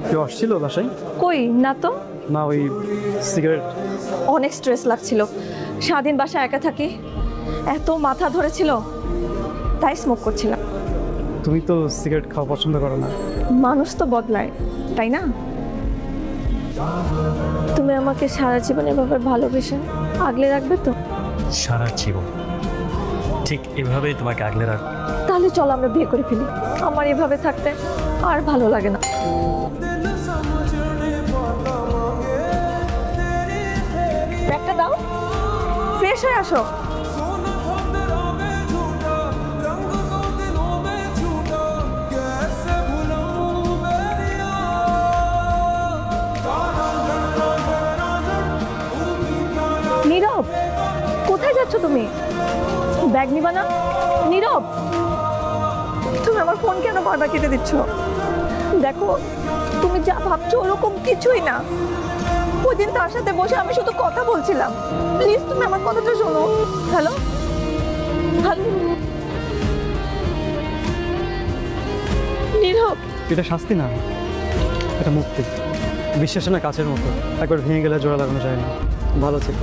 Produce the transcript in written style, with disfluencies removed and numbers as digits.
কেউ আসছিল বাসায়? কই না তো। না, ওই সিগারেট। অনেক স্ট্রেস লাগছিল, সারাদিন বাসায় একা থাকি, এত মাথা ধরেছিল তাই স্মোক করছিলাম। তুমি তো সিগারেট খাওয়া পছন্দ করো না। মানুষ তো বদলায়, তাই না? তুমি আমাকে সারা জীবন এভাবে ভালোবেসে আগলে রাখবে তো? সারা জীবন ঠিক এভাবেই তোমাকে আগলে রাখ। তাহলে চলো আমরা বিয়ে করে ফেলি, আমার এভাবে থাকতে আর ভালো লাগে না। ব্যাগটা দাও, ফ্রেশ হয়ে আসো। নীরব, কোথায় যাচ্ছ তুমি? ব্যাগ নিবা না? নীরব, তুমি আমার ফোন কেন বারবার কেটে দিচ্ছ? দেখো, তুমি যা ভাবছো ওরকম কিছুই না। ওই দিন তার সাথে বসে আমি শুধু কথা বলছিলাম। প্লিজ তুমি আমার কথাটা শোনো। হ্যালো হ্যালো নীরব, এটা শাস্তি না, এটা মুক্তি। বিশ্বাসে না কাছের মতো, একবার ভেঙে গেলে জোড়া লাগানো যায় না। ভালো ছিল।